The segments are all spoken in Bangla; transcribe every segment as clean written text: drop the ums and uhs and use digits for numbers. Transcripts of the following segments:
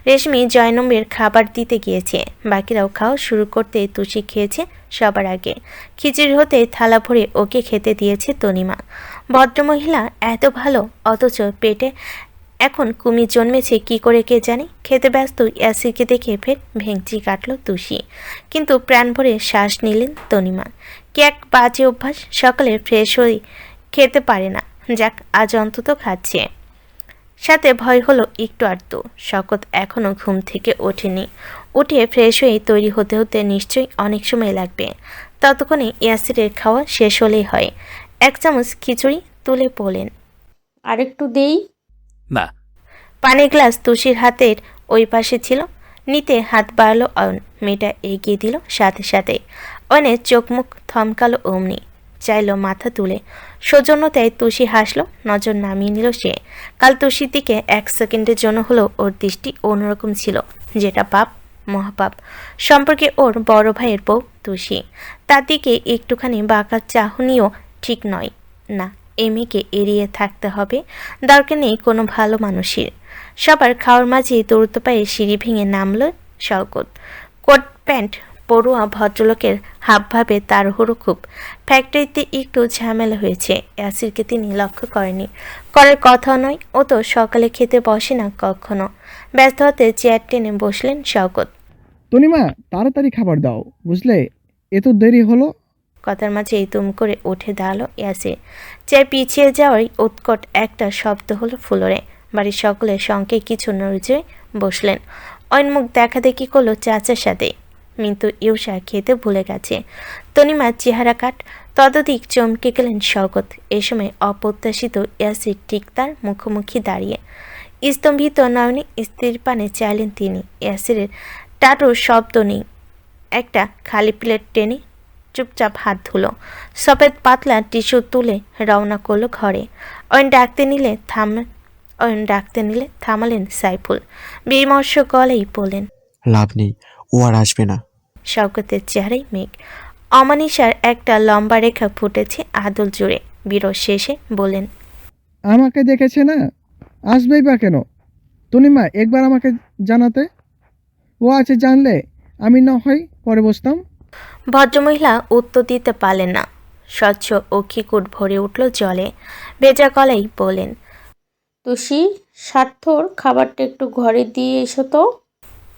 রেশমি জয়নবের খাবার দিতে গিয়েছে। বাকিরাও খাওয়া শুরু করতে তুষি খেয়েছে সবার আগে। খিচুড়ি হতে থালা ভরে ওকে খেতে দিয়েছে তনিমা। ভদ্রমহিলা এত ভালো, অথচ পেটে এখন কুমির জন্মেছে কি করে কে জানে। খেতে ব্যস্ত ইয়াসিরকে দেখে ফের ভেঙচি কাটল তুষি, কিন্তু প্রাণ ভরে শ্বাস নিলেন তনিমা। কি এক বাজে অভ্যাস, সকালে ফ্রেশ হয়ে খেতে পারে না। যাক, আজ অন্তত খাচ্ছে। সাথে ভয় হলো একটু আধটু। শকত এখনও ঘুম থেকে ওঠেনি। উঠে ফ্রেশ হয়ে তৈরি হতে হতে নিশ্চয়ই অনেক সময় লাগবে। ততক্ষণে ইয়াসিরের খাওয়া শেষ হলেই হয়। 1 চামচ খিচুড়ি তুলে বলেন, আরেকটু দেই? না। পানির গ্লাস তুষির হাতের ওই পাশে ছিল। নিতে হাত বাড়ালো অয়ন। মেয়েটা এগিয়ে দিল সাথে সাথে। অয়নের চোখ মুখ থমকালো অমনি। চাইল মাথা তুলে। সৌজন্যতায় তুষি হাসলো, নজর নামিয়ে নিল সে। কাল তুষির দিকে 1 সেকেন্ডের জন্য হলো ওর দৃষ্টি অন্যরকম ছিল, যেটা পাপ, মহাপাপ। সম্পর্কে ওর বড় ভাইয়ের বউ তুষি, তার দিকে একটুখানি বাঁকা চাহনিও ঠিক নয়। না, এই মেয়েকে এড়িয়ে থাকতে হবে। দরকার নেই কোনো ভালো মানুষের। সবার খাওয়ার মাঝে দ্রুত পায়ে সিঁড়ি ভেঙে নামল শওকত। কোট প্যান্ট পড়ুয়া ভদ্রলোকের হাবভাবে তাড়াহুড়ো খুব। ফ্যাক্টরিতে একটু ঝামেলা হয়েছে, ইয়াসিরকে তিনি লক্ষ্য করেনি। করার কথা নয়, ও তো সকালে খেতে বসে না কখনো। ব্যস্ত হতে চেয়ার টেনে বসলেন শওকত। তনিমা, তাড়াতাড়ি খাবার দাও, বুঝলে? এত দেরি হলো। কথার মাঝেই তুম করে উঠে দাঁড়ালো ইয়াসির। চেয়ার পিছিয়ে যাওয়ার উৎকট একটা শব্দ হলো ফ্লোরে। বাড়ির সকলের সঙ্গে কিছু নড়ে বসলেন। অন্মুখ দেখাদেখি করলো চাচার সাথে, কিন্তু ইউসা খেতে ভুলে গেছে। তনিমার চেহারা কাট। ততোধিক চমকে গেলেন শওকত। এ সময় অপ্রত্যাশিত ইয়াসির ঠিক তার মুখোমুখি দাঁড়িয়ে। স্তম্ভিত নয়নে স্ত্রীর পানে চাইলেন তিনি। ইয়াসিরের টাটুর শব্দ নেই। একটা খালি প্লেট টেনে চুপচাপ হাত ধুলো। সফেদ পাতলা টিস্যু তুলে রওনা করলো ঘরে। অয়ন ডাকতে নিলে থামালেন সাইফুল। বিমর্ষ গলেই বললেন, লাভ নেই, ও আর আসবে না। শওকতের চেহারায় মেঘ। অমানিসার একটা লম্বা রেখা ফুটেছে আদল জুড়ে। বিরস শেষে বললেন, আমাকে দেখেছে না, আসবেই বা কেন? তনিমা, একবার আমাকে জানাতে। ও আছে জানলে আমি না হয় পরে বসতাম। ভদ্রমহিলা উত্তর দিতে পারলেন না। স্বচ্ছ অক্ষিকুট ভরে উঠল জলে। ভেজা গলায় বললেন, তুষি, স্বার্থর খাবারটা একটু ঘরে দিয়ে এসো তো।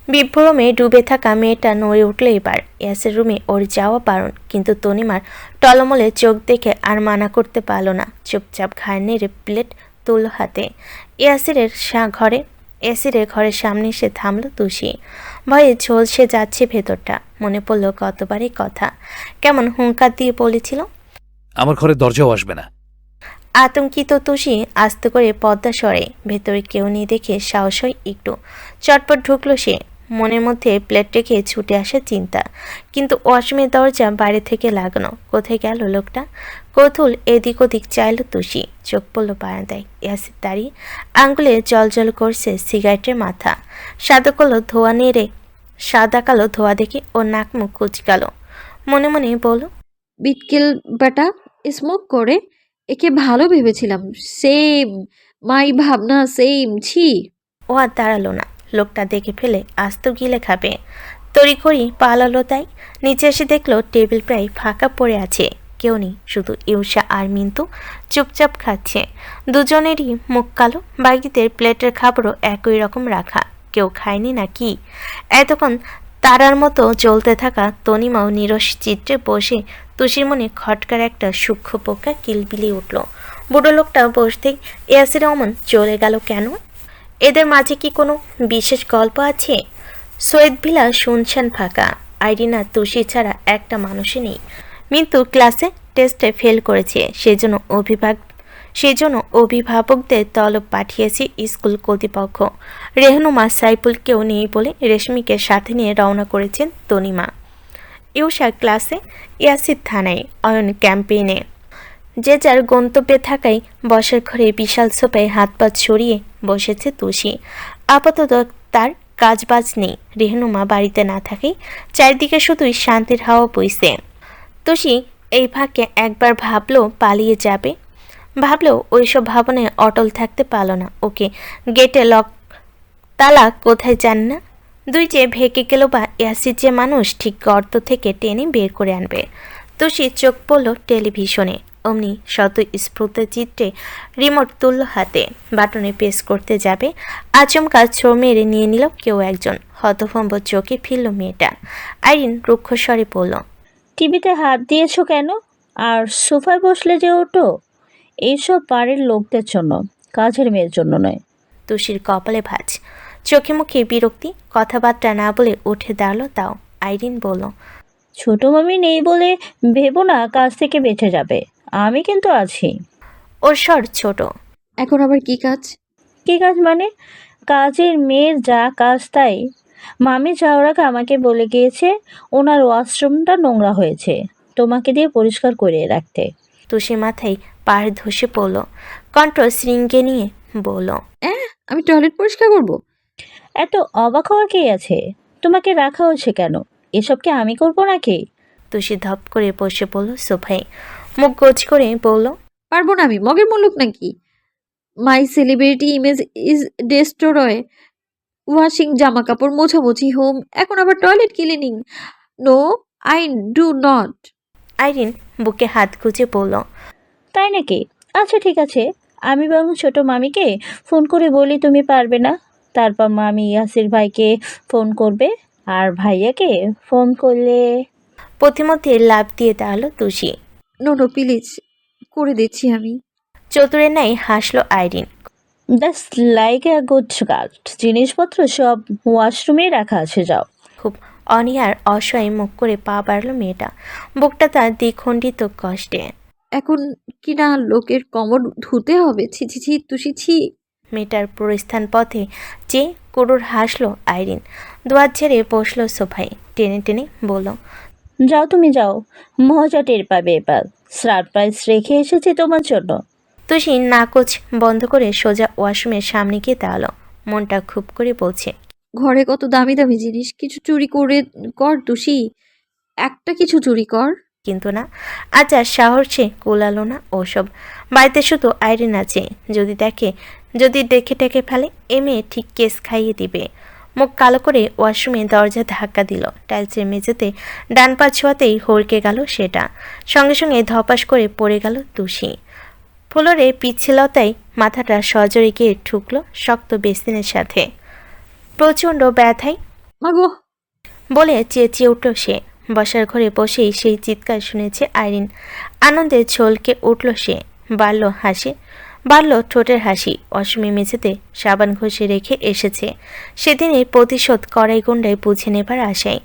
বিভ্রমে ডুবে থাকা মেয়েটা নড়ে উঠল এবার। ইয়াসের রুমে ওর যাওয়া বারণ, কিন্তু তনিমার টলমলে চোখ দেখে আর মানা করতে পারল না। চুপচাপ ঘাড় নেড়ে প্লেট তুলল হাতে। ইয়াসিরের ঘরের সামনে এসে থামল তুষি। ভয়ে ঝলসে যাচ্ছে ভেতরটা। মনে পড়ল কতবারই কথা, কেমন হুঙ্কার দিয়ে বলেছিল, আমার ঘরে দরজাও আসবে না। আতঙ্কিত তুষি আস্তে করে পর্দা সরে। ভেতরে কেউ নেই দেখে সাহস হয় একটু। চটপট ঢুকলো সে। মনের মধ্যে প্লেট রেখে ছুটে আসে চিন্তা, কিন্তু ওয়াশরুমের দরজা বাইরে থেকে লাগানো। কোথায় গেল লোকটা? কৌতূহল এদিক ওদিক চাইল তুষি। চোখ পড়ল বারান্দায়। ইয়াসির দাঁড়িয়ে, আঙ্গুলে জল করছে সিগারেটের মাথা। সাদা কালো ধোয়া দেখে ও নাক মুখ কুচকালো। মনে মনে বলল, বিটকেল বেটা স্মোক করে, একে ভালো ভেবেছিলাম। সেম মাই ভাবনা, সেম। ছি। ও আর দাঁড়ালো না। লোকটা দেখে ফেলে আস্ত গিলে খাবে। তড়িঘড়ি পালালো তাই। নিচে এসে দেখলো টেবিল প্রায় ফাঁকা পড়ে আছে। কেউ নেই, শুধু ইউসা আর মিন্তু চুপচাপ খাচ্ছে। দুজনেরই মুখ কালো। বাকিদের প্লেটের খাবারও একই রকম রাখা। কেউ খায়নি না কি? এতক্ষণ তারার মতো জ্বলতে থাকা তনিমাও নিরস চিত্রে বসে তুষির মনে খটকার একটা সূক্ষ্ম পোকা কিলবিলি উঠল। বুড়ো লোকটা বসতেই ইয়াসির অমন চলে গেল কেন? এদের মাঝে কি কোনো বিশেষ গল্প আছে? সৈয়দ ভিলা শুনশান ফাঁকা। আইরিনা তুষি ছাড়া একটা মানুষই নেই। মিন্তু ক্লাসে টেস্টে ফেল করেছে, সেজন্য অভিভাবকদের তলব পাঠিয়েছে স্কুল কর্তৃপক্ষ। রেহনুমা সাইফুলকেও নেই বলে রেশমিকে সাথে নিয়ে রওনা করেছেন তনিমা। ইউসা ক্লাসে, ইয়াসির থানায়, অয়ন ক্যাম্পেইনে। যে যার গন্তব্যে থাকায় বসার ঘরে বিশাল সোফায় হাত পা ছড়িয়ে বসেছে তুষি। আপাতত তার কাজবাজ নেই। রেহনুমা বাড়িতে না থাকেই চারিদিকে শুধুই শান্তির হাওয়া বইছে। তুষি এই ফাঁকে একবার ভাবলো পালিয়ে যাবে। ভাবলেও ওইসব ভাবনায় অটল থাকতে পারল না। ওকে গেটে লক তালা কোথায় জান না? দুই যে ভেকে গেল বা ইয়াসির যে মানুষ ঠিক গর্ত থেকে টেনে বের করে আনবে। তুষি চোখ পড়ল টেলিভিশনে। অমনি শত স্ফূর্ত চিত্রে রিমোট তুলল হাতে, বাটনে প্রেস করতে যাবে, আচমকা ছো মেরে নিয়ে নিল কেউ একজন। হতভম্ব চোখে ফিরল মেয়েটা। আইরিন রুক্ষ স্বরে বলল, টিভিতে হাত দিয়েছো কেন? আর সোফায় বসলে যে ওঠো? এইসব বাড়ির লোকদের জন্য, কাজের মেয়ের জন্য নয়। তুষির কপালে ভাঁজ, চোখে মুখে বিরক্তি, কথাবার্তা না বলে উঠে দাঁড়ালো তাও। আইরিন বলল, ছোট মামি নেই বলে ভেবো না কাজ থেকে বেঁচে যাবে। আমি কিন্তু আছি। ওর স্বর ছোট। এখন আবার কি কাজ? কি কাজ মানে? কাজের মেয়ের যা কাজ তাই। মামি যাওয়ার আগে আমাকে বলে গিয়েছে ওনার ওয়াশরুমটা নোংরা হয়েছে, তোমাকে দিয়ে পরিষ্কার করে রাখতে। তুষি মাথায় পাড় ধসে পড়ল, কণ্ঠ শৃঙ্গে নিয়ে বলল, আমি টয়লেট পরিষ্কার করব? এত অবাক হওয়ার কি আছে? তোমাকে রাখা হয়েছে কেন? এসব কি আমি করবো নাকি? তুষি ধপ করে বসে পড়ল সোফায়, মুখ গোছ করে বলল, পারবো না আমি, মগের মুলুক নাকি? My celebrity image is destroy. Washing, জামা কাপড় মোছামুছি, হোম, এখন আবার toilet cleaning. No, I do not. Irene বুকে হাত গুজে বলল, তাই নাকি? আচ্ছা ঠিক আছে, আমি বরং ছোট মামিকে ফোন করে বলি তুমি পারবে না। তারপর মামি ইয়াসির ভাইকে ফোন করবে, আর ভাইয়াকে ফোন করলে। পথিমধ্যে লাভ দিয়ে দাঁড়ালো তুষি। নো নো প্লিজ, করে দিচ্ছি আমি। চতুরের ন্যায় হাসলো Irene. That's like a good girl. জিনিসপত্র সব ওয়াশরুমে রাখা আছে, যাও। খুব অনিয়ার অসহায় মুখ করে পা বাড়ল মেয়েটা, বুকটা তার দ্বিখণ্ডিত কষ্টে। এখন কি না লোকের কমর ধুতে হবে? ছি ছি ছি, তুষি ছি। মেয়েটার প্রস্থান পথে যে করুর হাসলো আইরিন, দুয়ার ছেড়ে বসলো সোফায়, টেনে টেনে বলল, যাও তুমি যাও, মজা টের পাবে এবার। সারপ্রাইজ রেখে এসেছি তোমার জন্য। তুষি নাকচ বন্ধ করে সোজা ওয়াশরুমের সামনে গিয়ে দাঁড়ালো, মনটা খুব করে বলছে, ঘরে কত দামি দামি জিনিস, কিছু চুরি করে কর তুষি, একটা কিছু চুরি কর। কিন্তু না, আজ আর সাহসে কুলালো না ওসব। বাড়িতে শুধু আইরিন আছে, যদি দেখে টেকে ফেলে এ মেয়ে ঠিক কেস খাইয়ে দিবে। মুখ কালো করে ওয়াশরুমে দরজা ধাক্কা দিল, টাইলসের মেঝেতে ডান পা ছোঁয়াতেই হড়কে গেল সেটা, সঙ্গে সঙ্গে ধপাস করে পড়ে গেল তুষি। ফ্লোরে পিচ্ছিলতায় মাথাটা সজোরে গিয়ে ঠুকলো শক্ত বেসিনের সাথে, প্রচণ্ড ব্যথায় মাগো, বলে চেঁচিয়ে উঠল সে। বসার ঘরে বসেই সেই চিৎকার শুনেছে আইরিন, আনন্দে ঝলকে উঠল সে, বাড়ল ঠোঁটের হাসি। অসমী মেঝেতে সাবান ঘষে রেখে এসেছে, সেদিনের প্রতিশোধ কড়াই গুন্ডায় বুঝে নেবার আশায়।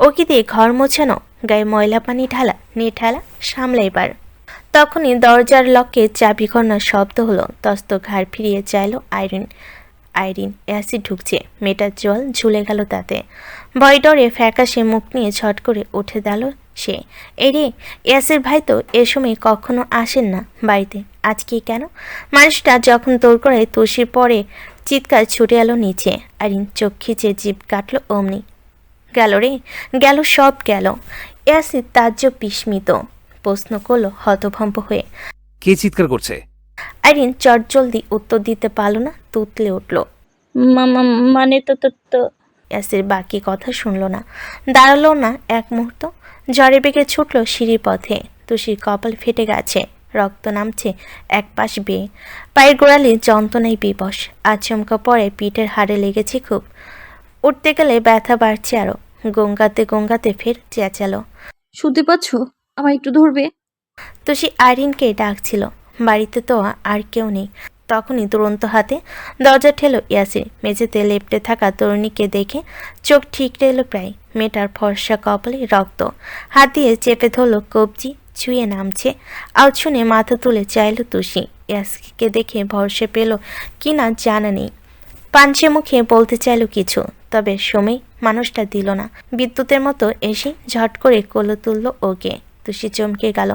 ওকে দিয়ে ঘর মোছানো, গায়ে ময়লা পানি ঢালা, ঠেলা সামলাইবার। তখনই দরজার লককে চাবি ঘন্নার শব্দ হলো, তস্ত ঘাড় ফিরিয়ে চাইল আইরিন অ্যাসিড ঢুকছে, মেয়েটার জল ঝুলে গেল তাতে। ভয় ডরে ফ্যাকাশে মুখ নিয়ে ছট করে উঠে দাঁড়ালো সে। রে, ইয়াসির ভাই তো এ সময় কখনো আসেন না বাড়িতে, আজকে কেন? মানুষটা যখন তোর করে তুষির পরে চিৎকার ছুটে এলো নিচে। আইরিন চোখ খিচে জিভ কাটল অমনি। গেল রে, গেল, সব গেল। ইয়াসির তাজ্জব বিস্মিত, প্রশ্ন করলো হতভম্ব হয়ে, কে চিৎকার করছে? আইরিন চটজলদি উত্তর দিতে পারল না, তুতলে উঠল। মানে তো তো তো ইয়াসির বাকি কথা শুনল না, দাঁড়ালো না এক মুহূর্ত, ঝড়ে বেগে ছুটল সিঁড়ির পথে। তুষির কপাল ফেটে গেছে, রক্ত নামছে এক পাশ বেয়ে, পায়ের গোড়ালি যন্ত্রণায় বিবশ, আচমকা পরে পিঠের হাড়ে লেগেছে খুব। উঠতে গেলে ব্যথা বাড়ছে আরো, গঙ্গাতে ফের চেঁচালো, শুনতে পাচ্ছ? আমার একটু ধরবে? তুষি আইরিনকে ডাকছিল, বাড়িতে তো আর কেউ নেই। তখনই দুরন্ত হাতে দরজা ঠেলো ইয়াসির। মেঝেতে লেপ্টে থাকা তরুণীকে দেখে চোখ ঠিকরে এলো প্রায়, মেয়েটার ফর্সা কপালে রক্ত, হাত দিয়ে চেপে ধরল কবজি, ছুঁয়ে নামছে। আওয়াজ শুনে মাথা তুলে চাইল তুষি, ইয়াসিরকে দেখে ভরসা পেল কি না জানা নেই। পাঞ্চে মুখে বলতে চাইল কিছু, তবে সময় মানুষটা দিল না, বিদ্যুতের মতো এসে ঝট করে কোলে তুলল ওকে। তুষি চমকে গেল,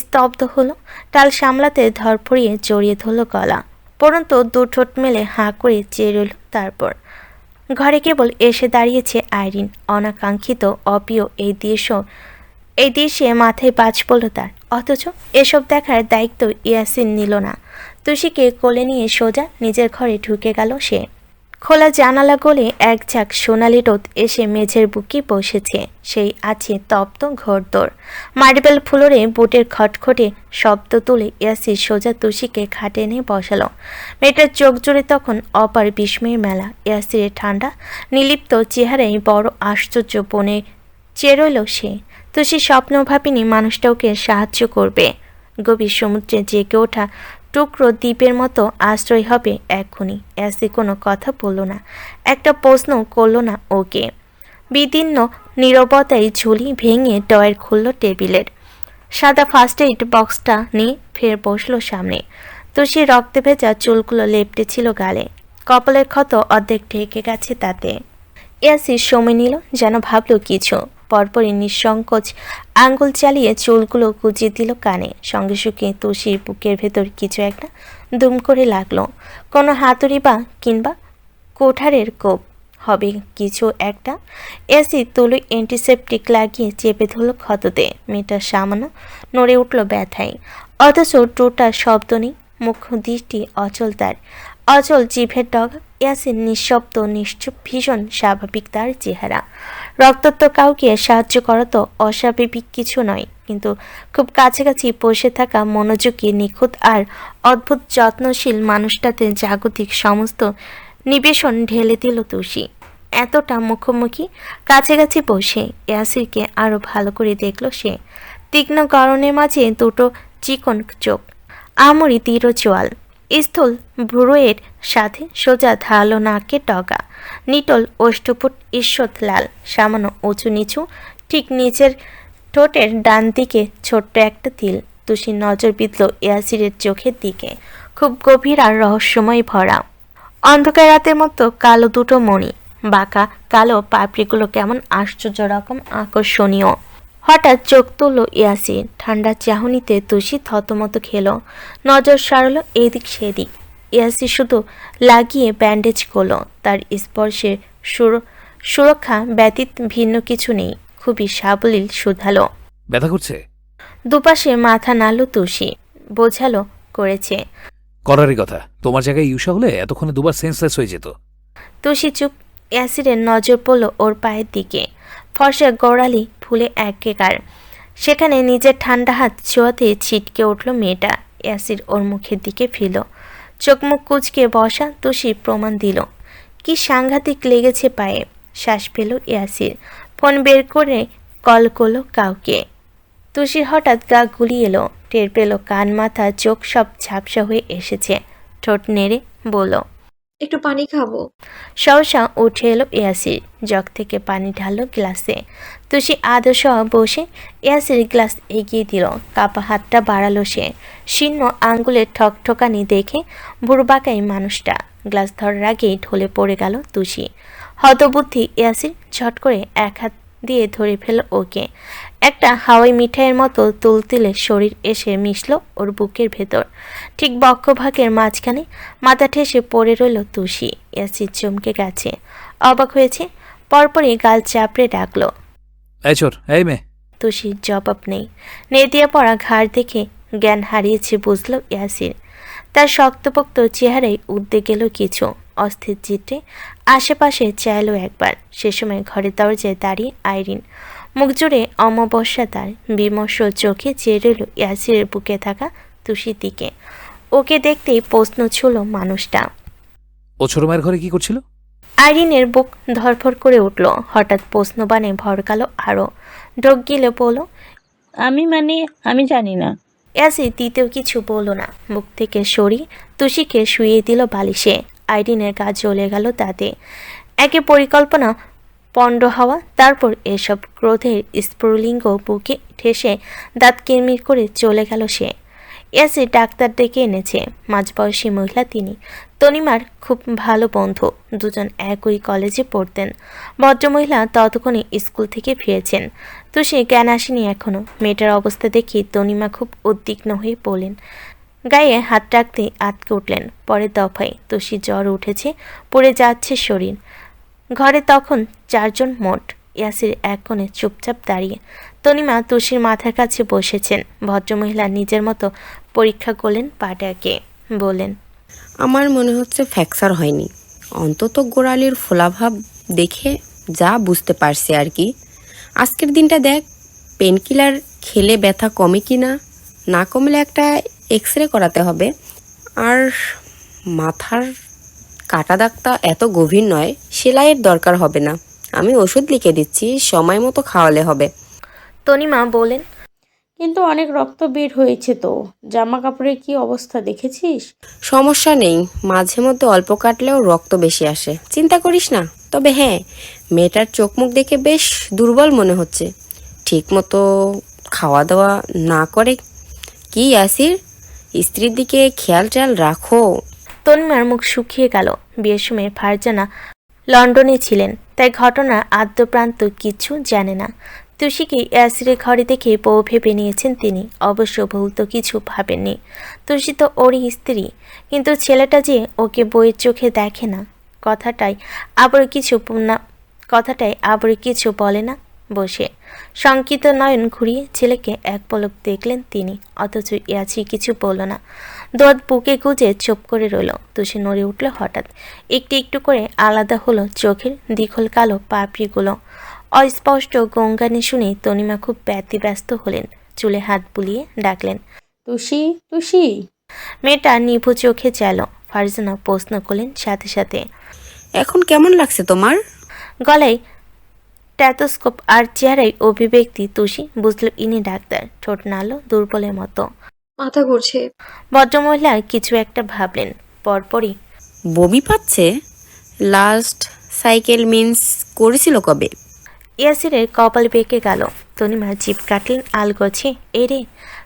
স্তব্ধ হলো, টাল সামলাতে ধরফড়িয়ে জড়িয়ে ধরল গলা, পরন্ত দু ঠোঁট মেলে হাঁ করে চেয়ে রইল। তারপর ঘরে কেবল এসে দাঁড়িয়েছে আইরিন, অনাকাঙ্ক্ষিত অপ্রিয় এই দৃশ্যে মাথায় বাজ পড়ল তার। অথচ এসব দেখার দায়িত্ব ইয়াসিন নিল না। তুষিকে কোলে নিয়ে সোজা নিজের ঘরে ঢুকে গেল সে। খোলা জানালা গলে এক ঝাঁক সোনালি রোদ এসে মেঝের বুকে বসেছে। সেই আছে তপ্ত ঘরদোর। মার্বেল ফ্লোরে বুটের খটখটে শব্দ তুলে ইয়াসির সোজা তুষিকে খাটে এনে বসালো। মেয়েটার চোখ জুড়ে তখন অপার বিস্ময়ের মেলা। ইয়াসিরের ঠান্ডা নিলিপ্ত চেহারায় বড় আশ্চর্য বনে চেয়ে রইল সে। তুষি স্বপ্ন ভাবিনি মানুষটা ওকে সাহায্য করবে। গভীর সমুদ্রে জেগে ওঠা টুকরো দ্বীপের মতো আশ্রয় হবে এক্ষুনি। অ্যাসি কোনো কথা বলল না, একটা প্রশ্ন করল না ওকে। বিদীর্ণ নীরবতায় ঝুলি ভেঙে ডয়ের খুলল টেবিলের। সাদা ফার্স্ট এইড বক্সটা নিয়ে ফের বসলো সামনে। তুষি রক্তে ভেজা চুলগুলো লেপটে ছিল গালে, কপালের ক্ষত অর্ধেক ঢেকে গেছে তাতে। ইয়াসি সময় নিল, যেন ভাবল কিছু। পরপরই নিঃসংকোচ আঙ্গুল চালিয়ে চুলগুলো গুজিয়ে দিল কানে। সঙ্গে সঙ্গে তুষির বুকের ভেতর কিছু একটা দুম করে লাগলো। কোনো হাতুড়ি বা কিংবা কোঠারের কোপ হবে কিছু একটা। এসি তুলো অ্যান্টিসেপটিক লাগিয়ে চেপে ধরল ক্ষততে। মেয়েটা সামান্য নড়ে উঠল ব্যথায়, অথচ টোটার শব্দ নেই, মুখ দৃষ্টি অচল তার। অচল জিভের ডগা। ইয়াসির নিঃশব্দ নিশ্চুপ, ভীষণ স্বাভাবিক তার চেহারা। রক্তাক্ত কাউকে সাহায্য করা তো অস্বাভাবিক কিছু নয়, কিন্তু খুব কাছাকাছি বসে থাকা মনোযোগী, নিখুঁত আর অদ্ভুত যত্নশীল মানুষটাতে জাগতিক সমস্ত নিবেশন ঢেলে দিল তুষি। এতটা মুখোমুখি কাছাকাছি বসে ইয়াসিরকে আরও ভালো করে দেখল সে। তীক্ষ্ণ গরনের মাঝে দুটো চিকন চোখ, আমরি দৃঢ় চোয়াল, স্থূল ভ্রুয়ের সাথে সোজা ধারালো নাকের ডগা, নিটল ওষ্ঠপুট ঈষৎ লাল, সামান্য উঁচু নিচু, ঠিক নিচের ঠোঁটের ডান দিকে ছোট্ট একটা তিল। তুষির নজর বিঁধল ইয়াসিরের চোখের দিকে, খুব গভীর আর রহস্যময় ভরা। অন্ধকার রাতের মতো কালো দুটো মণি, বাঁকা কালো পাপড়িগুলো কেমন আশ্চর্য রকম আকর্ষণীয়। হঠাৎ চোখ তুলল ইয়াসির। ঠান্ডা চাহনিতে তুষি থতমত খেল, নজর সারল এদিক সেদিক। ইয়াসির শুধু লাগিয়ে ব্যান্ডেজ করল, তার স্পর্শে সুরক্ষা ব্যতীত ভিন্ন কিছু নেই। খুবই সাবলীল, শুধালো। ব্যথা করছে? দুপাশে মাথা নাড়ল তুষি, বোঝালো করেছে। করারই কথা, তোমার জায়গায় ইউসা হলে এতক্ষণে দুবার সেন্সলেস হয়ে যেত। তুষি চুপ। ইয়াসিরের নজর পড়ল ওর পায়ের দিকে, ফর্সা গোড়ালি ফুলে একেকার। সেখানে নিজের ঠান্ডা হাত ছোঁয়াতে ছিটকে উঠল মেয়েটা। ইয়াসির ওর মুখের দিকে ফিরল, চোখ মুখ কুচকে বসা। তুষি প্রমাণ দিল, কি সাংঘাতিক লেগেছে পায়ে। শ্বাস পেল ইয়াসির, ফোন বের করে কল করলো কাউকে। তুষির হঠাৎ গা গুলিয়ে এলো, টের পেল কান মাথা চোখ সব ঝাপসা হয়ে এসেছে। ঠোঁট নেড়ে বলল, একটু পানি খাবো। সহসা উঠে এলো ইয়াসির, জগ থেকে পানি ঢাললো গ্লাসে। তুষি আদর্শ বসে ইয়াসির গ্লাস এগিয়ে দিল, কাপা হাতটা বাড়ালো সে। শীর্ণ আঙ্গুলের ঠকঠকানি দেখে বুড়বাকাই মানুষটা। গ্লাস ধরার আগেই ঢলে পড়ে গেল তুষি। হতবুদ্ধি ইয়াসির ঝট করে এক হাত দিয়ে ধরে ফেল ওকে। একটা হাওয়াই মিঠাইয়ের মতো তুলতুলে শরীর এসে মিশল ওর বুকের ভেতর, ঠিক বক্ষভাগের মাঝখানে। মাথা ঠেসে পড়ে রইল তুষি। ইয়াসির চমকে গেছে, অবাক হয়েছে, পরপরই গাল চাপড়ে ডাকলো, এই চোর, এই মেয়ে। তুষির জবাব নেই। নেদিয়ে পড়া ঘাড় দেখে জ্ঞান হারিয়েছে বুঝল ইয়াসির। তার শক্তপোক্ত চেহারায় উদ্দে গেল কিছু, অস্থির চিত্রে আশেপাশে চাইল একবার। সে সময় ঘরের দরজায় দাঁড়িয়ে আইরিন, মুখ জুড়ে অমাবস্যা তার। বিমর্ষ চোখে চেয়ে রইল ইয়াসিরের বুকে থাকা তুষির দিকে। ওকে দেখতেই প্রশ্ন ছুল মানুষটা। ও ছোট মায়ের ঘরে কি করছিল? আইরিনের বুক ধরফর করে উঠল, হঠাৎ প্রশ্নবাণে ভরকালো আরও। ঢোক গিলে বলল, আমি জানি না। ইয়াসির দ্বিতীয় কিছু বলল না, বুক থেকে সরিয়ে তুষিকে শুইয়ে দিল বালিশে। আইরিনের গা জ্বলে গেল তাতে। একে পরিকল্পনা পণ্ড হওয়া, তারপর এসব ক্রোধের স্ফুলিঙ্গ বুকে ঠেসে দাঁত কিরমির করে চলে গেল সে। ইয়াসির ডাক্তার ডেকে এনেছে। মাঝবয়সী মহিলা তিনি, তনিমার খুব ভালো বন্ধু। দুজন একই কলেজে পড়তেন। ভদ্রমহিলা ততক্ষণে স্কুল থেকে ফিরেছেন। তুষি জ্ঞান আসেনি এখনো। মেয়েটার অবস্থা দেখি তনিমা খুব উদ্বিগ্ন হয়ে পড়লেন, গায়ে হাত রাখতে আটকে উঠলেন। পরের দফায় তুষি জ্বর উঠেছে, পড়ে যাচ্ছে শরীর। ঘরে তখন 4 জন মোট। ইয়াসির এক কোণে চুপচাপ দাঁড়িয়ে। তনিমা তুষির মাথার কাছে বসেছেন। ভদ্রমহিলা নিজের মতো পরীক্ষা করলেন পাটাকে, বললেন, আমার মনে হচ্ছে ফ্র্যাকচার হয়নি, অন্তত গোড়ালির ফোলাভাব দেখে যা বুঝতে পারছি আর কি। আজকের দিনটা দেখ, পেনকিলার খেলে ব্যথা কমে কি না, না কমলে একটা এক্স-রে করাতে হবে। আর মাথার কাটা দাগটা এত গভীর নয়, সেলাইয়ের দরকার হবে না। আমি ওষুধ লিখে দিচ্ছি, সময় মতো খাওয়ালে হবে। তনিমা বলেন, কিন্তু অনেক রক্ত বের হয়েছে তো, জামা কাপড়ের কি অবস্থা দেখেছিস? সমস্যা নেই, মাঝে মধ্যে অল্প কাটলেও রক্ত বেশি আসে, চিন্তা করিস না। তবে হ্যাঁ, মেয়েটার চোখ মুখ দেখে বেশ দুর্বল মনে হচ্ছে। ঠিক মতো খাওয়া দাওয়া না করে কি ইয়াসির, স্ত্রীর দিকে খেয়াল টেয়াল রাখো। তনিমার মুখ শুকিয়ে গেল। বিয়ের সময় ফারজানা লন্ডনে ছিলেন, তাই ঘটনার আদ্যপ্রান্ত কিছু জানে না। তুষিকে ইয়াসিরের ঘরে দেখে বউ ভেবে নিয়েছেন তিনি। অবশ্য ভুল তো কিছু ভাবেননি, তুষি তো ওরই স্ত্রী। কিন্তু ছেলেটা যে ওকে বইয়ের চোখে দেখে না, কথাটাই আবার কিছু বলে না বসে। শঙ্কিত নয়ন ঘুরিয়ে ছেলেকে এক পলক দেখলেন তিনি, অথচ ইয়াসির কিছু বলল না। দোয়াত বুকে গুজে চুপ করে রইল। তুষি নড়ে উঠল হঠাৎ, একটু একটু করে আলাদা হলো চোখের দ্বিখল কালো পাপড়িগুলো। অস্পষ্ট গঙ্গানি শুনে তনিমা খুব ব্যতিব্যস্ত হলেন, চুলে হাত বুলিয়ে ডাকলেন, তুষি, তুষি। মেয়েটা নিভু চোখে চাইল। ফারজানা প্রশ্ন করলেন সাথে সাথে, এখন কেমন লাগছে তোমার? গলায় স্ট্যাথোস্কোপ আর চেহারায় অভিব্যক্তি। তুষি বুঝল ইনি ডাক্তার। ঠোঁট নাড়ল দুর্বলের মতো। মাথা ঘুরছে। ভদ্রমহিলা কিছু একটা ভাবলেন, পরপরই বমি পাচ্ছে? লাস্ট সাইকেল মিন্স করেছিল কবে? ইয়াসিরের কপাল বেঁকে গেল। তনিমা জিভ কাটলেন আলগোছে। এরে,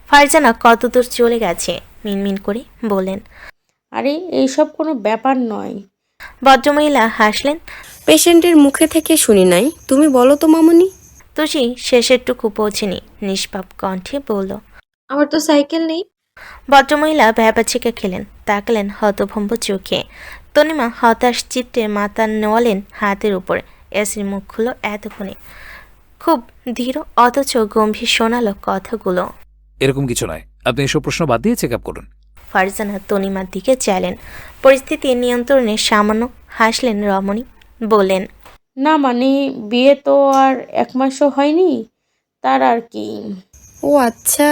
ফারজানা কতদূর চলে গেছে মিনমিন করে বললেন। আরে এইসব কোনো ব্যাপার নয়। ভদ্রমহিলা হাসলেন। পেশেন্টের মুখে থেকে শুনি নাই, তুমি বলো তো মামুনি। তুষি শেষেরটুকু পৌঁছেনি, নিষ্পাপ কণ্ঠে বলল। আমার তো সাইকেল নেই। ভদ্রমহিলা ভ্যাবাচিকা খেলেন, তাকালেন হতভম্ব চোখে। তনিমা হতাশ চিত্তে মাথা নোয়ালেন হাতের উপর। ইয়াসির মুখ খুলল এতক্ষণে, খুব ধীর অথচ গম্ভীর শোনালো কথাগুলো। এরকম কিছু নয়, আপনি এসব প্রশ্ন বাদ দিয়ে চেক আপ করুন। ফারজানা তনিমার দিকে চাইলেন। পরিস্থিতি নিয়ন্ত্রণে সামান্য হাসলেন রমণী, বললেন, না মানে বিয়ে তো আর 1 মাসও হয়নি, তার আর কি। ও আচ্ছা,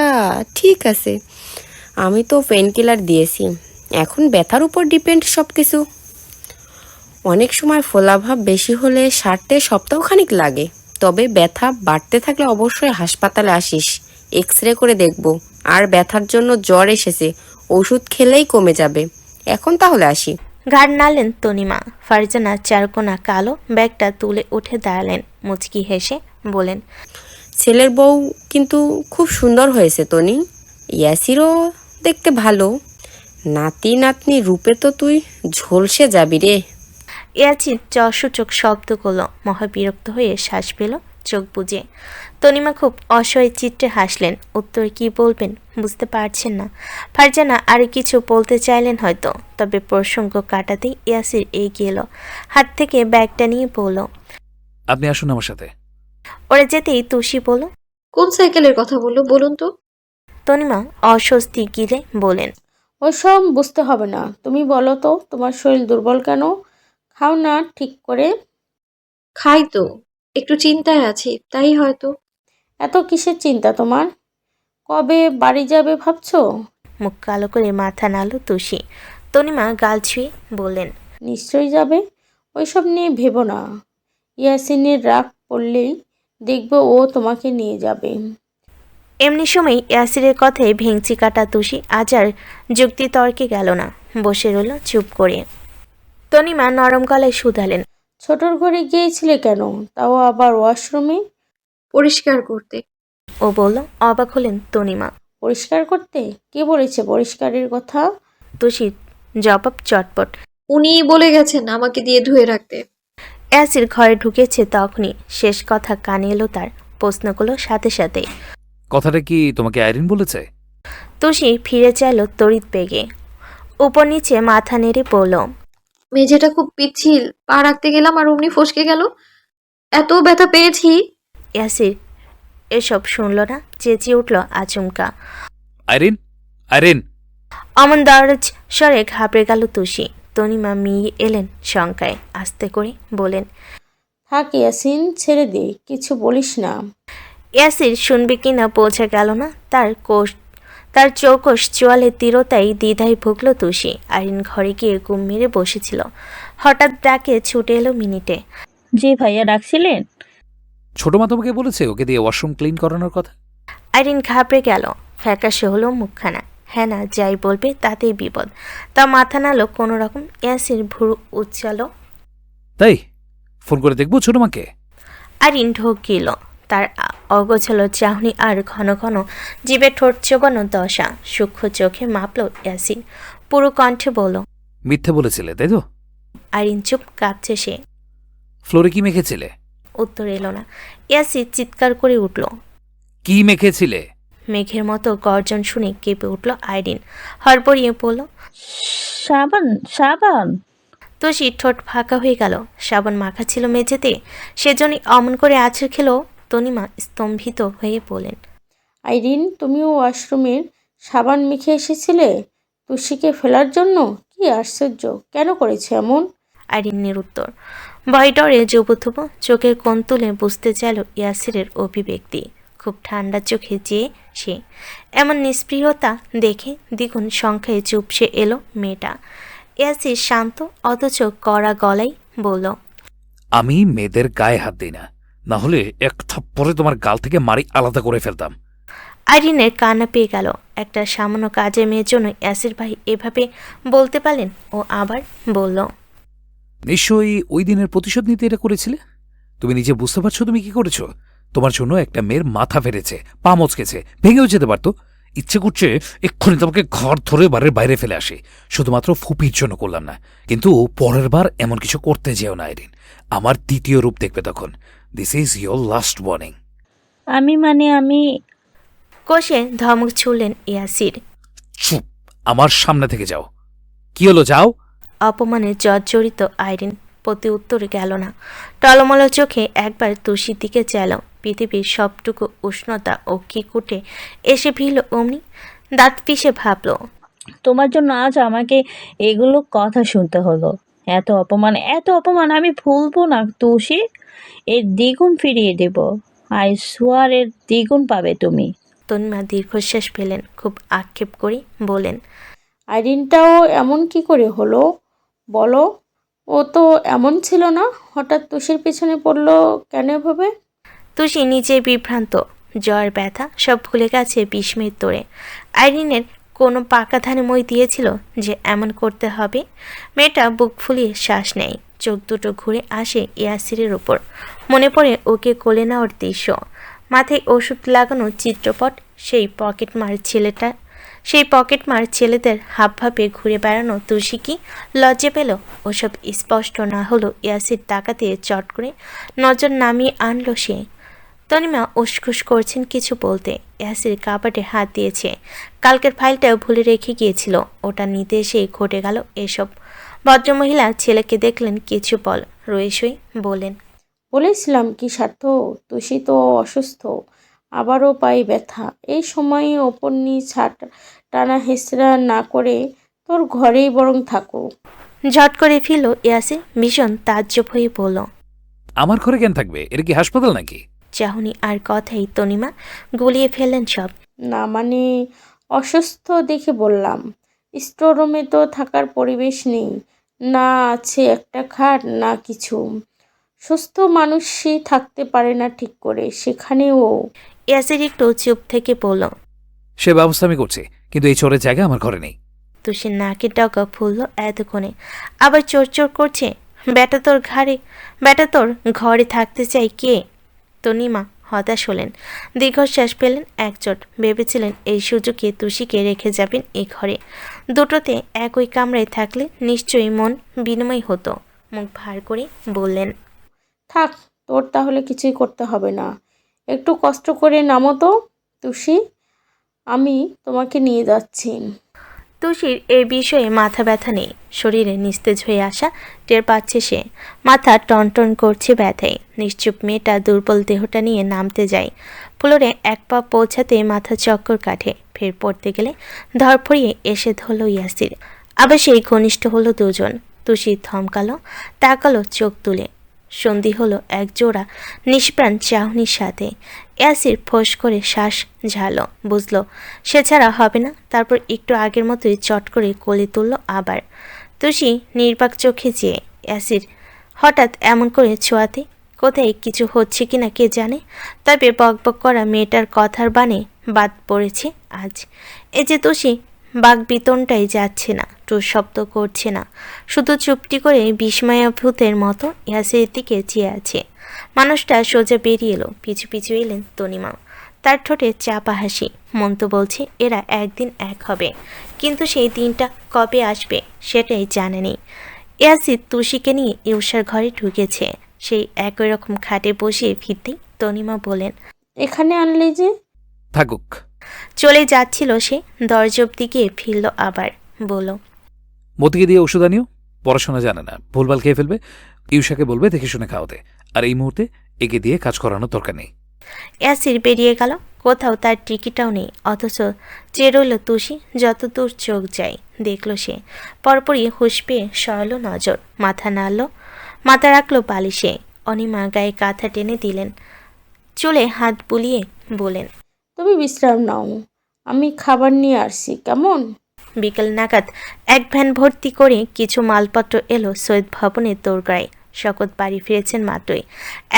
ঠিক আছে। আমি তো পেনকিলার দিয়েছি, এখন ব্যথার উপর ডিপেন্ড সব কিছু। অনেক সময় ফোলাভাব বেশি হলে সারতে সপ্তাহখানিক লাগে। তবে ব্যথা বাড়তে থাকলে অবশ্যই হাসপাতালে আসিস, এক্স-রে করে দেখব। আর ব্যথার জন্য জ্বর এসেছে, ওষুধ খেলেই কমে যাবে। এখন তাহলে আসি। ঘাড় নাড়লেন তনিমা। ফারজানা চারকোনা কালো ব্যাগটা তুলে উঠে দাঁড়ালেন, মুচকি হেসে বলেন, ছেলের বউ কিন্তু খুব সুন্দর হয়েছে তনি। ইয়াসিরও দেখতে ভালো। নাতি নাতনি রূপে তো তুই ঝলসে যাবি রে। ইয়াসির চসূচক শব্দ করল। মহাবিরক্ত হয়ে শ্বাস পেল চোখ বুজে। তনিমা খুব অসহায় চিত্রে হাসলেন। উত্তর কি বলবেন বুঝতে পারছেন না। ফারজানা আর কিছু বলতে চাইলেন হয়তো, তবে প্রসঙ্গ কাটাতেই ইয়াসির এগিয়ে এলো, হাত থেকে ব্যাগটা নিয়ে বলল, আপনি আসুন আমার সাথে। ওরা যেতেই তুষি বলল। কোন সাইকেলের কথা বললো বলুন তো? তনিমা অস্বস্তি গিলে বলেন, ওসব বুঝতে হবে না, তুমি বলো তো তোমার শরীর দুর্বল কেন? খাও না ঠিক করে। খাই তো, একটু চিন্তায় আছি তাই হয়তো। এত কিসের চিন্তা তোমার? কবে বাড়ি যাবে ভাবছো? মুখ কালো করে মাথা নাড়ল তুষি। তনিমা গাল ছুঁয়ে বললেন, নিশ্চয়ই যাবে, ওইসব নিয়ে ভেবো না। ইয়াসিনের রাগ পড়লেই দেখবে ও তোমাকে নিয়ে যাবে। এমনি সময় ইয়াসিরের কথায় ভেঙচি কাটা তুষি আজ আর যুক্তি তর্কে গেল না, বসে রইল চুপ করে। তনিমা নরম গলায় শুধালেন, ছোটর ঘরে গিয়েছিলে কেন, তাও আবার ওয়াশরুমে? পরিষ্কার করতে। ও বলল। অবাক হলেন তনিমা। পরিষ্কার করতে? কে বলেছে পরিষ্কারের কথা? তুষি জবাব চটপট। উনিই বলে গেছেন আমাকে দিয়ে ধুয়ে রাখতে। ইয়াসির ঘরে ঢুকেছে তখনই শেষ কথা কানে এলো তার, প্রশ্নগুলো সাথে সাথে। কথাটা কি তোমাকে আইরিন বলেছে? তুষি ফিরে চাইল তড়িৎ বেগে, উপর নিচে মাথা নেড়ে পড়ল। মেঝেটা খুব পিচ্ছিল, পা রাখতে গেলাম আর অমনি ফসকে গেল, এত ব্যথা পেয়েছি। ইয়াসির এসব শুনল না, চেঁচিয়ে উঠল আচমকা। আইরিন, আইরিন! অমন দরজ স্বরে ঘাবড়ে গেল তুষি। তনিমা মিয়ে এলেন শঙ্কায়, আস্তে করে বলেন, থাক ইয়াসিন, ছেড়ে দে, কিছু বলিস না। ইয়াসির শুনবে কিনা বোঝা গেল না। তার চৌকস চোয়ালের তীরতাই দ্বিধায় ভুগল তুষি। আরিন ঘরে গিয়ে ঘুম মেরে বসেছিল। হঠাৎ ডাকে ছুটে এলো মিনিটে। জি ভাইয়া ডাকছিলেন? ছোট মা তোমাকে বলেছে ওকে দিয়ে ওয়াশরুম ক্লিন করানোর কথা? আরিন ঘাবড়ে গেল, ফ্যাকাশে হলো মুখখানা। হ্যাঁ না, যাই বলবে তাতেই বিপদ। তা মাথা নাড়ল কোনো রকম। ইয়াসির ভুরু উচ্চালো। তাই ফোন করে দেখবো ছোট মাকে? আরিন ঢোক গেল। তার অগোছালো চাহনি আর ঘন ঘন জিভে ঠোঁট চোবানো দশা সূক্ষ্ম চোখে মাপল ইয়াসিন। পুরো কণ্ঠে বলল, মিথ্যে বলেছিলে তাই তো? আরিন চুপ, কাঁপছে সে। ফ্লোরে কি মেখেছিলে? উত্তর এলো না। ইয়াসির চিৎকার করে উঠল। কি মেখেছিলে? মেঘের মতো গর্জন শুনে কেঁপে উঠল আইরিন। হড়বড়িয়ে পড়ল, সাবান সাবান। তুষি ঠোঁট ফাঁকা হয়ে গেল। সাবান মাখা ছিল মেঝেতে, সেজন্যই অমন করে আছড়ে খেল। তনিমা স্তম্ভিত হয়ে বলেন, আইরিন, তুমিও ওয়াশরুমের সাবান মেখে এসেছিলে তুষিকে ফেলার জন্য? কি আশ্চর্য, কেন করেছে এমন? আইরিনের উত্তর। ভয় ডরে জবুথুবু চোখের কোণ তুলে বুঝতে চাইল ইয়াসিরের অভিব্যক্তি। খুব ঠান্ডা চোখে চেয়ে সে। এমন নিষ্প্রিয়তা দেখে দ্বিগুণ সংখ্যায় চুপসে এলো মেয়েটা। ইয়াসির শান্ত অথচ কড়া গলায় বলল, আমি মেয়েদের গায়ে হাত দিই না, না হলে এক থাপ্পড়ে তোমার গাল থেকে মারি আলাদা করে ফেলতাম। আইরিনের কান্না পেয়ে গেল। একটা সামান্য কাজের মেয়ের জন্য ইয়াসির ভাই এভাবে বলতে পারলেন? ও আবার বলল, নিশ্চয়ই ওই দিনের প্রতিশোধ নিতে এটা করেছিলে। তুমি নিজে বুঝতে পারছো তুমি কি করেছো? তোমার জন্য একটা মেয়ের মাথা ফেরেছে, পা মচকেছে, ভেঙেও যেতে পারতো। ইচ্ছে করছে এক্ষুনি তোমাকে ঘর ধরে বাড়ির বাইরে ফেলে আসি। শুধুমাত্র ফুপির জন্য করলাম না। কিন্তু পরের বার এমন কিছু করতে যেও না আইরিন। আমার দ্বিতীয় রূপ দেখবে তখন। This is your last warning. আমি কষে ধমক ছুড়লেন ইয়াসির। চুপ, আমার সামনে থেকে যাও। কি হলো, যাও। অপমানে জর্জরিত আইরিন প্রতি উত্তর গেল না। টলমল চোখে একবার তুষির দিকে চাইল। পৃথিবীর সবটুকু উষ্ণতা ও কিকুটে এসে ভিড়ল অমনি। দাঁত পিষে ভাবল, তোমার জন্য আজ আমাকে এগুলো কথা শুনতে হলো। এত অপমান আমি ভুলবো না তুষি। এর দ্বিগুণ ফিরিয়ে দেব। আই সোয়ার, এর দ্বিগুণ পাবে তুমি। তনিমা দীর্ঘশ্বাস ফেলেন, খুব আক্ষেপ করে বলেন, আইরিনটাও এমন কি করে হলো বলো? ও তো এমন ছিল না, হঠাৎ তুষির পিছনে পড়লো কেন এভাবে? তুষি নিজে বিভ্রান্ত। জ্বর ব্যথা সব ভুলে গেছে বিস্ময়ের তোড়ে। আইরিনের কোনো পাকা ধানে মই দিয়েছিল যে এমন করতে হবে? মেয়েটা বুক ফুলিয়ে শ্বাস নেয়। চোখ দুটো ঘুরে আসে ইয়াসিরের ওপর। মনে পড়ে ওকে কোলে নেওয়ার দৃশ্য, মাথায় ওষুধ লাগানো চিত্রপট, সেই পকেটমার ছেলেদের হাবভাবে ঘুরে বেড়ানো। তুষি কি লজ্জা পেল? ওসব স্পষ্ট না হলো ইয়াসির তাকাতে চট করে নজর নামিয়ে আনলো সে। তনিমা উসখুস করছেন কিছু বলতে। ইয়াসির কাবাটে হাত দিয়েছে। কালকের ফাইলটাও ভুলে রেখে গিয়েছিল, ওটা নিতে এসেই ঘটে গেল এসব। ভদ্রমহিলা ছেলেকে দেখলেন, কিছু বল রয়েসই বলেন, বলেছিলাম কি স্বার্থ, তুষি তো অসুস্থ, আবারও পায়ে ব্যথা। এই সময়ে ওপর নিচ টানা হেঁচড়া না করে তোর ঘরেই বরং থাকো। ঝট করে ফিরল ইয়াসির, ভীষণ তাজ্জব হয়ে বলল, আমার ঘরে কেন থাকবে? এটা কি হাসপাতাল নাকি? চাহনি আর কথাই তনিমা গুলিয়ে ফেললেন সব। না মানে, অসুস্থ দেখে বললাম। স্টোর রুমে তো থাকার পরিবেশ নেই, না আছে একটা খাট না কিছু। সুস্থ মানুষই থাকতে পারে না ঠিক করে, সেখানেও। ইয়াসির একটু চুপ থেকে বলল, সে ব্যবস্থা আমি করছি, কিন্তু এই চোরের জায়গা আমার ঘরে নেই। তুষি নাকের ডগা ফুলল এতক্ষণে, আবার চোর চোর করছে। বেটা তোর ঘরে থাকতে চাই কে? তনিমা হতাশ হলেন, দীর্ঘশ্বাস পেলেন একচোট। ভেবেছিলেন এই সুযোগে তুষিকে রেখে যাবেন এ ঘরে। দুটোতে একই কামরায় থাকলে নিশ্চয়ই মন বিনিময় হতো। মুখ ভার করে বললেন, থাক, তোর তাহলে কিছুই করতে হবে না। একটু কষ্ট করে নামো তো তুষি, আমি তোমাকে নিয়ে যাচ্ছি। তুষির এই বিষয়ে মাথা ব্যথা নেই, শরীরে নিস্তেজ হয়ে আসা টের পাচ্ছে সে। মাথা টনটন করছে ব্যথায়। নিশ্চুপ মেয়েটা দুর্বল দেহটা নিয়ে নামতে যায়। ফ্লোরে এক পা পৌঁছাতে মাথা চক্কর কাটে। ফের পড়তে গেলে ধরফড়িয়ে এসে ধরল ইয়াসির। আবার সেই ঘনিষ্ঠ হলো দুজন। তুষি থমকালো, তাকালো চোখ তুলে। সন্ধি হলো এক জোড়া নিষ্প্রাণ চাহনির সাথে। ইয়াসির ফোঁস করে শ্বাস ঝালো, বুঝলো সে ছাড়া হবে না। তারপর একটু আগের মতোই চট করে কোলে তুলল আবার। তুষি নির্বাক চোখে চেয়ে ইয়াসির হঠাৎ এমন করে ছোঁয়াতে কোথায় কিছু হচ্ছে কিনা কে জানে। তবে বকবক করা মেয়েটার কথার বানে বাদ পড়েছে আজ। এই যে তুষি বাকবিতনটাই যাচ্ছে না, টুর শব্দ করছে না, শুধু চুপটি করে বিস্ময়াভূতের মতো ইয়াসিরের দিকে চেয়ে আছে। মানুষটা সোজা বেরিয়ে এলো, পিছু পিছু এলেন তনিমা। তার ঠোঁটে চাপা হাসি। মন তো বলছে এরা একদিন এক হবে, কিন্তু সেই দিনটা কবে আসবে সেটাই জানেনি। ইয়াসির তুষিকে নিয়ে ইউষার ঘরে ঢুকেছে। সেই একই রকম খাটে বসিয়ে ফিরতেই তনিমা বলেন, এখানে আনলি যে? থাকুক। চলে যাচ্ছিল সে, দরজা অব্দি গিয়ে ফিরল আবার, বলল, মতিকে দিয়ে ওষুধ আনিও, পড়াশোনা জানে না, ভুলভাল খেয়ে ফেলবে। ইউষাকে বলবে দেখে শুনে খাওয়াতে। আর এই মুহূর্তে একে দিয়ে কাজ করানোর দরকার নেই। ইয়াসির বেরিয়ে গেল। কোথাও তার টিকিটাও নেই, অথচ চেয়ে রইল তুষি। যতদূর চোখ যায় দেখল সে। পরপরই হুঁশ পেয়ে সরল নজর, মাথা নাড়ল, মাথা রাখল বালিশে। অনিমা গায়ে কাঁথা টেনে দিলেন, চুলে হাত বুলিয়ে বলেন, তুমি বিশ্রাম নাও, আমি খাবার নিয়ে আসছি, কেমন? বিকেল নাগাদ এক ভ্যান ভর্তি করে কিছু মালপত্র এলো সৈয়দ ভবনের দোরগোড়ায়। শকত বাড়ি ফিরেছেন মাত্রই।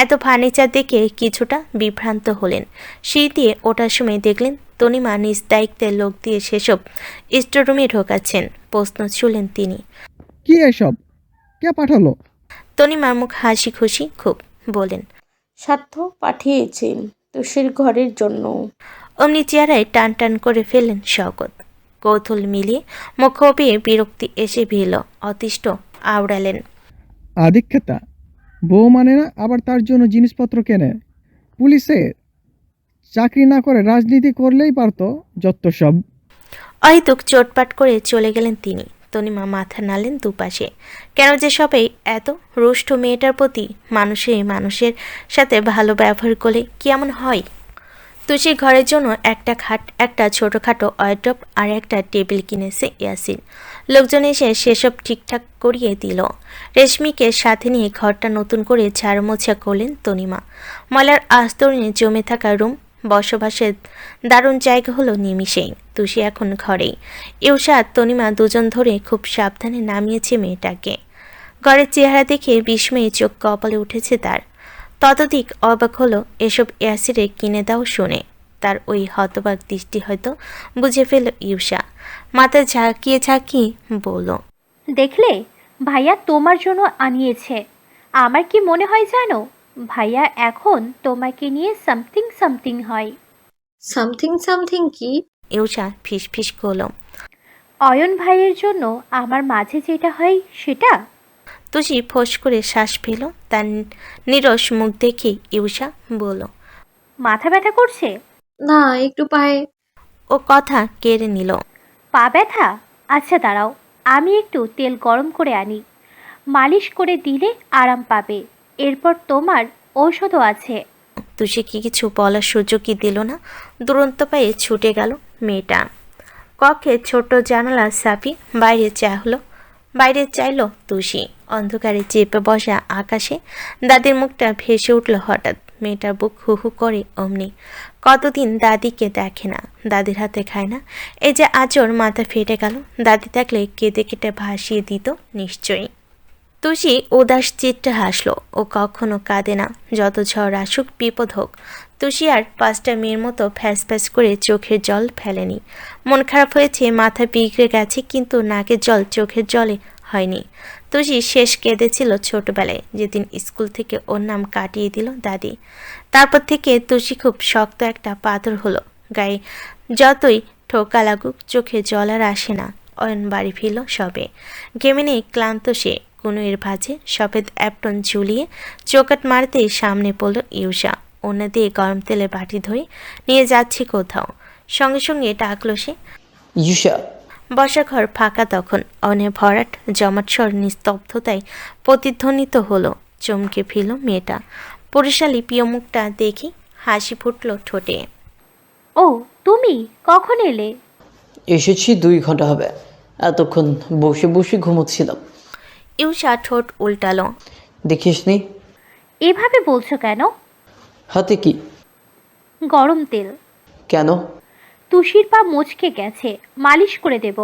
এত ফার্নিচার দেখে কিছুটা বিভ্রান্ত হলেন। সিঁড়ি দিয়ে ওঠার সময় দেখলেন তনিমা নিজ দায়িত্বের লোক দিয়ে সেসব স্টোররুমে ঢোকাচ্ছেন। প্রশ্ন ছুলেন তিনি, কি এসব? কে পাঠালো? তনিমার মুখ হাসি খুশি খুব, বলেন, স্বার্থ পাঠিয়েছেন তুষের ঘরের জন্য। অমনি চেহারায় টান টান করে ফেললেন শকত। কৌতূহল মিলিয়ে মুখ পেয়ে বিরক্তি এসে ভিড়ল, অতিষ্ঠ আওড়ালেন, আদিক্ষেতা, বউ মানে না, আবার তার জন্য জিনিসপত্র কেনে। পুলিশে চাকরি না করে রাজনীতি করলেই পারতো, যত সব। অহেতুক চোটপাট করে চলে গেলেন তিনি। তনিমা মাথা নাড়লেন দুপাশে। কেন যে সবাই এত রুষ্ট মেয়েটার প্রতি? মানুষের সাথে ভালো ব্যবহার করলে কি এমন হয়? তুষির ঘরের জন্য একটা খাট, একটা ছোটোখাটো ওয়ার্ড্রপ আর একটা টেবিল কিনেছে ইয়াসির। লোকজন এসে সেসব ঠিকঠাক করিয়ে দিল। রেশমিকে সাথে নিয়ে ঘরটা নতুন করে ঝাড়মোছা করলেন তনিমা। ময়লার আস্তরণে জমে থাকা রুম বসবাসের দারুণ জায়গা হলো নিমিষেই। তুষি এখন ঘরেই। ইউষা আর তনিমা দুজন ধরে খুব সাবধানে নামিয়েছে মেয়েটাকে। ঘরের চেহারা দেখে বিস্ময়ে চোখ কপালে উঠেছে তার। ততোধিক অবাক হলো এসব ইয়াসিরে কিনে দাও শুনে। তার ওই হতবাক দৃষ্টি হয়তো বুঝে ফেল ইউষা। মাথা ঝাঁকিয়ে ঝাঁকিয়ে বলল, দেখলে, ভাইয়া তোমার জন্য আনিয়েছে। আমার কি মনে হয় জানো, ভাইয়া এখন তোমাকে নিয়ে সামথিং সামথিং হয়। সামথিং সামথিং কি? ইউষা ফিস ফিস করল। অয়ন ভাইয়ের জন্য আমার মাঝে যেটা হয় সেটা। তুষি ফোঁস করে শ্বাস ফেল। তার নিরস মুখ দেখে ইউষা বলল, মাথা ব্যথা করছে? না, একটু পায়ে। ও কথা কেড়ে নিল। পা ব্যথা? আচ্ছা দাঁড়াও, আমি একটু তেল গরম করে আনি, মালিশ করে দিলে আরাম পাবে। এরপর তোমার ঔষধও আছে। তুষিকে কিছু বলার সুযোগই দিল না। দুরন্ত পায়ে ছুটে গেল মেয়েটা। কক্ষে ছোট জানালা সাফি বাইরে চাইলো তুষি। অন্ধকারে চেপে বসা আকাশে দাদির মুখটা ভেসে উঠল হঠাৎ। মেয়েটার বুক হু হু করে অমনি। কতদিন দাদিকে দেখে না, দাদির হাতে খায় না। এই যে আচর, মাথা ফেটে গেল। দাদি থাকলে কেঁদে কেটে ভাসিয়ে দিত নিশ্চয়ই। তুষি উদাস চিত্তে হাসলো। ও কখনো কাঁদে না, যত ঝড় আসুক বিপদ হোক। তুষি আর 5টা মেয়ের মতো ফ্যাস ফ্যাস করে চোখের জল ফেলেনি। মন খারাপ হয়েছে, মাথা বিগড়ে গেছে, কিন্তু নাকের জল চোখের জলে হয়নি। তুষি শেষ কেঁদেছিল ছোটবেলায়, যেদিন স্কুল থেকে ওর নাম কাটিয়ে দিল দাদি। তারপর থেকে তুষি খুব শক্ত একটা পাথর হলো। গায়ে যতই ঠোকা লাগুক চোখে জল আর আসে না। অয়ন বাড়ি ফিরল সবে। ঘেমে নেই ক্লান্ত সে। কুনুয়ের ভাঁজে সফেদ অ্যাপ্রন ঝুলিয়ে চৌকাট মারতেই সামনে পড়ল ইউষা। ওনা দিয়ে গরম তেলে বাটি ধরে নিয়ে যাচ্ছি কোথাও। সঙ্গে সঙ্গে ডাকলো সে, ইউষা। বসা ঘর ফাঁকা তখন। অনে ভরাট জমাট স্বর নিস্তব্ধতায় প্রতিধ্বনিত হলো। চমকে ফিরল মেয়েটা। পুরুষালী প্রিয় মুখটা দেখি হাসি ফুটল ঠোঁটে। ও তুমি কখন এলে? এসেছি 2 ঘন্টা হবে। এতক্ষণ বসে বসে ঘুমোচ্ছিলাম। ইউষা ঠোঁট উল্টালো। দেখিসনি? এভাবে বলছো কেন? হাতে কি? গরম তেল। কেন? তুষির পা মুচকে গেছে, মালিশ করে দেব।